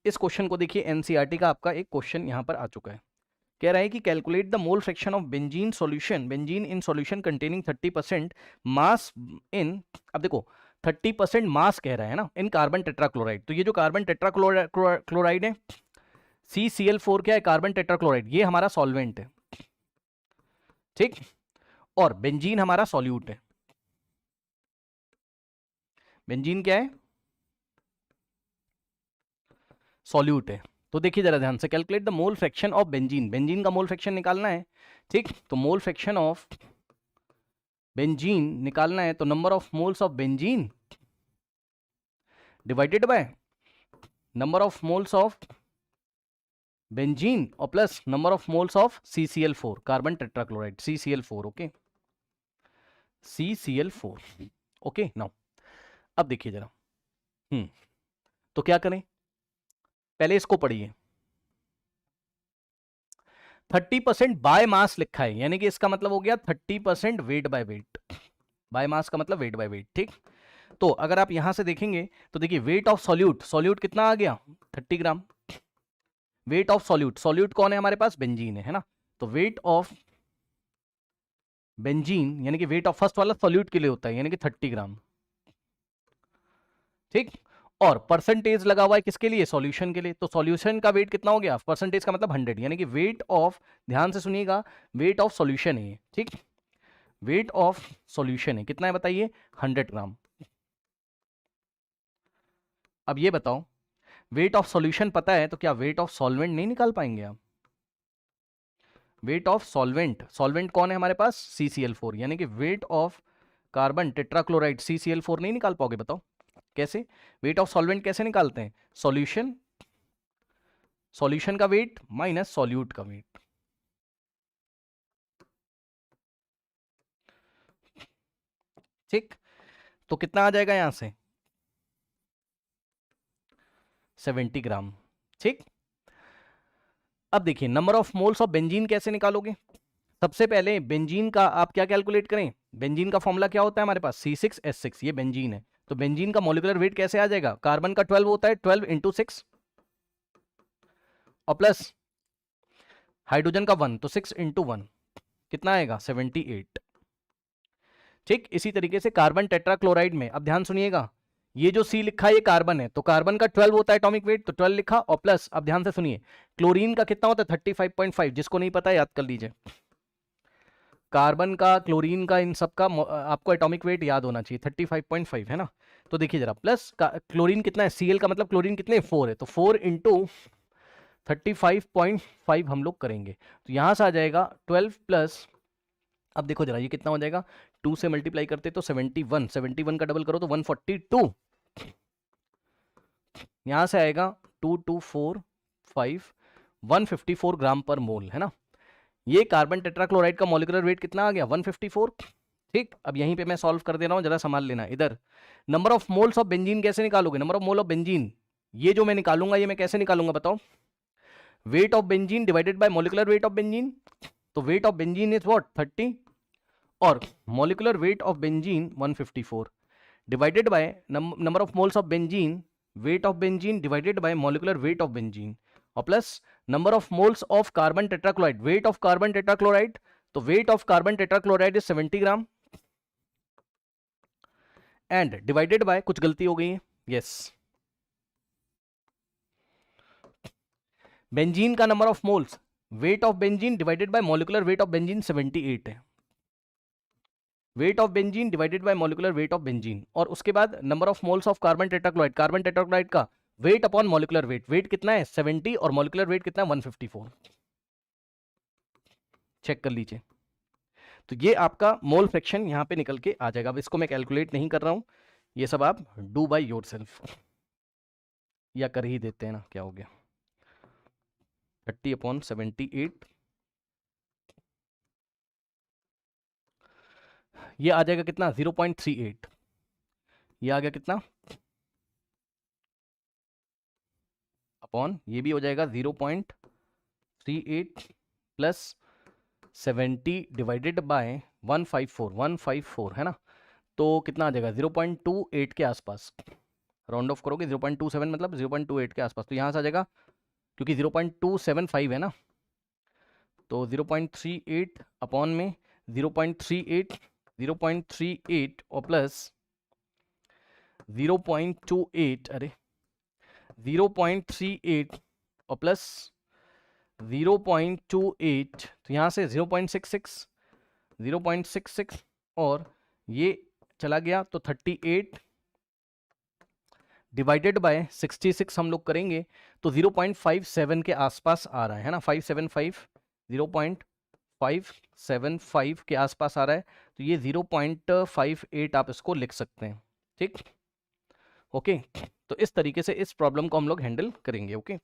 इस क्वेश्चन को देखिए, एनसीईआरटी का आपका एक क्वेश्चन यहां पर आ चुका है। कह रहा है कि calculate the mole fraction of benzene solution, benzene in solution containing 30% मास इन, अब देखो 30% मास कह रहा है ना, इन कार्बन टेट्राक्लोराइड। तो ये जो कार्बन टेट्राक्लोराइड है CCl4 क्या है, कार्बन टेट्राक्लोराइड, ये हमारा सॉल्वेंट है, ठीक, और बेंजीन हमारा सॉल्यूट है। बेंजीन क्या है, सॉल्यूट है। तो देखिए जरा ध्यान से, calculate the mole fraction of benzene, benzene का मोल फ्रैक्शन निकालना है, ठीक। तो मोल फ्रैक्शन ऑफ बेंजीन निकालना है, तो number of moles of benzene divided by number of moles of benzene और plus number of moles of CCl4, carbon tetrachloride, CCl4, okay, CCl4, okay. Now अब देखिए जरा, तो क्या करें, पहले इसको पढ़िए। 30% बाय मास लिखा है, यानी कि इसका मतलब हो गया 30% weight by weight. By mass का मतलब वेट बाय वेट, ठीक। तो अगर आप यहां से देखेंगे तो देखिए वेट ऑफ सॉल्यूट, सॉल्यूट कितना आ गया 30 ग्राम। वेट ऑफ सॉल्यूट, सॉल्यूट कौन है हमारे पास, बेंजीन है ना। तो वेट ऑफ बेंजीन यानी कि वेट ऑफ फर्स्ट वाला सॉल्यूट के लिए होता है, यानी कि 30 ग्राम, ठीक। और परसेंटेज लगा हुआ है किसके लिए, सॉल्यूशन के लिए। तो सॉल्यूशन का वेट कितना हो गया, परसेंटेज का मतलब 100, यानी कि वेट ऑफ, ध्यान से सुनिएगा, वेट ऑफ सॉल्यूशन है, ठीक। वेट ऑफ सॉल्यूशन है कितना है बताइए, 100 ग्राम। अब ये बताओ, वेट ऑफ सॉल्यूशन पता है तो क्या वेट ऑफ सॉल्वेंट नहीं निकाल पाएंगे आप। वेट ऑफ सॉल्वेंट, सॉल्वेंट कौन है हमारे पास, CCl4, यानी कि wait of carbon tetrachloride CCl4 नहीं निकाल पाओगे, बताओ कैसे। वेट ऑफ सॉल्वेंट कैसे निकालते हैं, सॉल्यूशन, सॉल्यूशन का वेट माइनस सॉल्यूट का वेट, ठीक। तो कितना आ जाएगा यहां से 70 ग्राम, ठीक। अब देखिए number of moles of benzene कैसे निकालोगे। सबसे पहले बेंजीन का आप क्या कैलकुलेट करें, बेंजीन का फॉर्मूला क्या होता है हमारे पास, C6H6, ये बेंजीन है। तो बेंजीन का मॉलिक्यूलर वेट कैसे आ जाएगा, कार्बन का 12 होता है, 12 इंटू 6 और प्लस हाइड्रोजन का 1, तो 6 इंटू 1 कितना आएगा 78, ठीक। इसी तरीके से कार्बन टेट्राक्लोराइड में, अब ध्यान सुनिएगा, ये जो C लिखा है ये कार्बन है, तो कार्बन का 12 होता है एटॉमिक वेट, तो 12 लिखा और प्लस, अब ध्यान से सुनिए, क्लोरीन का कितना होता है 35.5, जिसको नहीं पता याद कर लीजिए। कार्बन का, क्लोरीन का, इन सब का आपको एटॉमिक वेट याद होना चाहिए, 35.5 है ना। तो देखिए जरा, प्लस क्लोरीन कितना है, Cl का मतलब क्लोरीन कितने 4 है, तो 4 इंटू 35.5 हम लोग करेंगे, तो यहां से आ जाएगा 12 प्लस, अब देखो जरा ये कितना हो जाएगा, 2 से मल्टीप्लाई करते तो 71, 71 का डबल करो तो 142, यहां से आएगा 2245, 154 ग्राम पर मोल, है ना। ये कार्बन टेट्राक्लोराइड का मॉलिक्यूलर वेट कितना आ गया 154, ठीक। अब यहीं पे मैं सॉल्व कर दे रहा हूं, जरा संभाल लेना इधर। Number of moles of benzene कैसे निकालोगे, number of mole of benzene, ये जो मैं निकालूंगा ये मैं कैसे निकालूंगा बताओ, weight of benzene divided by molecular weight of benzene. तो weight of benzene is what 30 और molecular weight of benzene 154 divided by number of moles of benzene, weight of benzene divided by molecular weight of benzene और plus number of moles of carbon tetrachloride, weight of carbon tetrachloride. तो weight of carbon tetrachloride is 70 gram and divided by, कुछ गलती हो गई है, yes, benzene का number of moles, weight of benzene divided by molecular weight of benzene 78 है, weight of benzene divided by molecular weight of benzene, और उसके बाद number of moles of carbon tetrachloride, carbon tetrachloride का weight upon molecular weight, weight कितना है 70 और molecular wait कितना है 154, चेक कर लीजिए। तो ये आपका मोल फ्रैक्शन यहां पे निकल के आ जाएगा। अब इसको मैं कैलकुलेट नहीं कर रहा हूं, ये सब आप डू बाय योरसेल्फ, या कर ही देते हैं ना, क्या हो गया 30/78, ये आ जाएगा कितना 0.38, ये आ गया कितना अपॉन, ये भी हो जाएगा 0.38 प्लस 70 डिवाइडेड बाय 154 है ना, तो कितना आ जाएगा 0.28 के आसपास, राउंड ऑफ करोगे 0.27 मतलब 0.28 के आसपास, तो यहाँ से आ जाएगा क्योंकि 0.275 है ना, तो 0.38 अपॉन में 0.38 और प्लस 0.28, अरे 0.38 और प्लस 0.28, तो यहाँ से 0.66 और ये चला गया, तो 38 डिवाइडेड बाय 66 हम लोग करेंगे तो 0.57 के आसपास आ रहा है ना, 0.575 के आसपास आ रहा है, तो ये 0.58 आप इसको लिख सकते हैं। ठीक, ओके, तो इस तरीके से इस प्रॉब्लम को हम लोग हैंडल करेंगे। ओके।